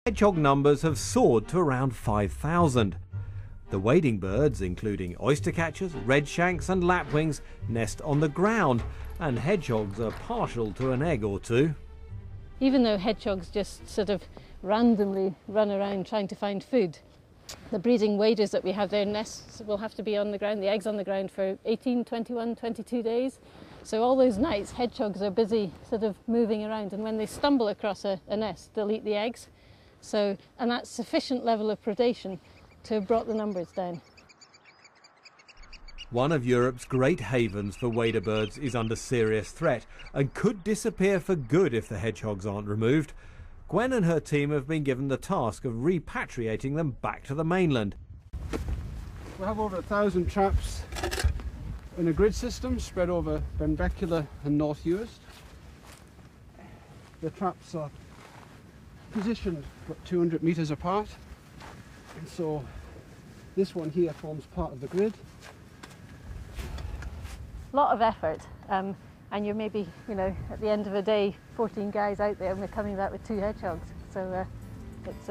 Hedgehog numbers have soared to around 5,000. The wading birds, including oystercatchers, redshanks and lapwings, nest on the ground, and hedgehogs are partial to an egg or two. Even though hedgehogs just sort of randomly run around trying to find food, the breeding waders that we have, their nests will have to be on the ground, the eggs on the ground for 18, 21, 22 days. So all those nights hedgehogs are busy sort of moving around, and when they stumble across a nest, they'll eat the eggs. So, and that's sufficient level of predation to have brought the numbers down. One of Europe's great havens for wader birds is under serious threat and could disappear for good if the hedgehogs aren't removed. Gwen and her team have been given the task of repatriating them back to the mainland. We have over 1,000 traps in a grid system spread over Benbecula and North Uist. The traps are positioned 200 metres apart, and so this one here forms part of the grid. A lot of effort, and you're maybe, at the end of a day, 14 guys out there and we're coming back with 2 hedgehogs. So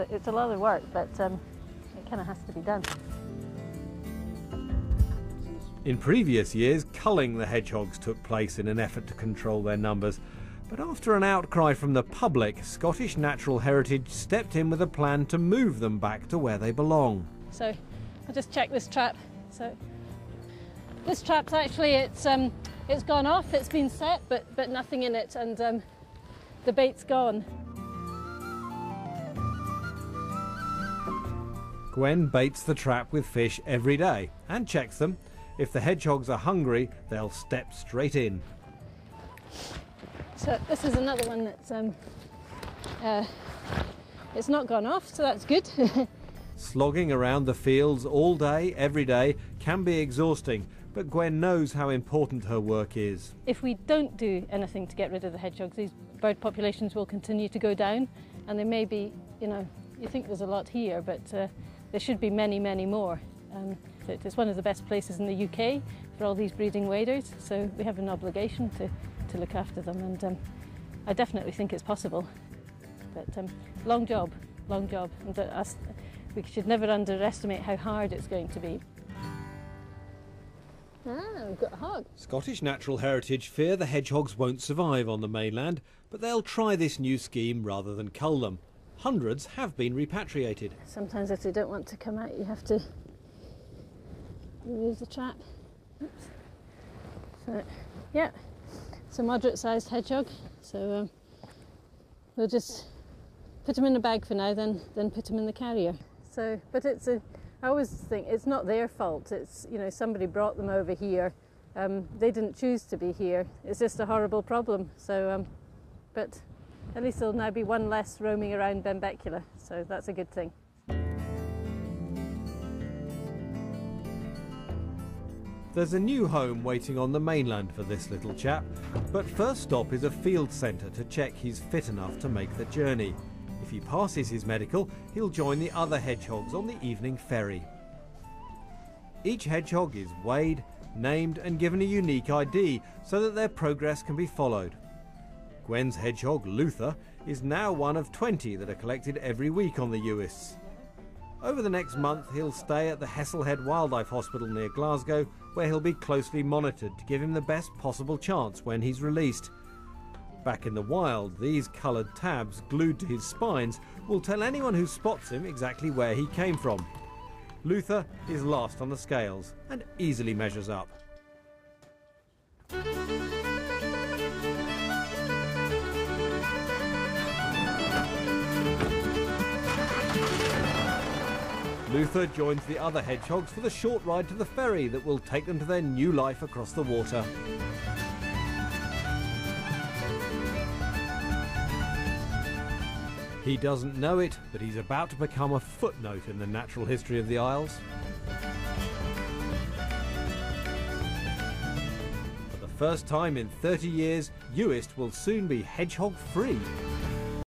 it's a lot of work, but it kind of has to be done. In previous years, culling the hedgehogs took place in an effort to control their numbers. But after an outcry from the public, Scottish Natural Heritage stepped in with a plan to move them back to where they belong. So I'll just check this trap. So this trap's actually, it's gone off, it's been set, but nothing in it, and the bait's gone. Gwen baits the trap with fish every day and checks them. If the hedgehogs are hungry, they'll step straight in. So this is another one that's it's not gone off, so that's good. Slogging around the fields all day, every day, can be exhausting, but Gwen knows how important her work is. If we don't do anything to get rid of the hedgehogs, these bird populations will continue to go down, and there may be, you think there's a lot here, but there should be many, many more. It's one of the best places in the UK for all these breeding waders, so we have an obligation to look after them, and I definitely think it's possible. But long job, and we should never underestimate how hard it's going to be. We've got a hog. Scottish Natural Heritage fear the hedgehogs won't survive on the mainland, but they'll try this new scheme rather than cull them. Hundreds have been repatriated. Sometimes if they don't want to come out, you have to remove the trap. Oops. So, yeah, it's a moderate-sized hedgehog, so we'll just put them in a bag for now, then put them in the carrier. So, but I always think it's not their fault. It's, somebody brought them over here. They didn't choose to be here. It's just a horrible problem. So, but at least there'll now be one less roaming around Benbecula, so that's a good thing. There's a new home waiting on the mainland for this little chap, but first stop is a field centre to check he's fit enough to make the journey. If he passes his medical, he'll join the other hedgehogs on the evening ferry. Each hedgehog is weighed, named and given a unique ID so that their progress can be followed. Gwen's hedgehog, Luther, is now one of 20 that are collected every week on the Uists. Over the next month, he'll stay at the Hesselhead Wildlife Hospital near Glasgow, where he'll be closely monitored to give him the best possible chance when he's released. Back in the wild, these coloured tabs glued to his spines will tell anyone who spots him exactly where he came from. Luther is last on the scales and easily measures up. Luther joins the other hedgehogs for the short ride to the ferry that will take them to their new life across the water. He doesn't know it, but he's about to become a footnote in the natural history of the Isles. For the first time in 30 years, Uist will soon be hedgehog free.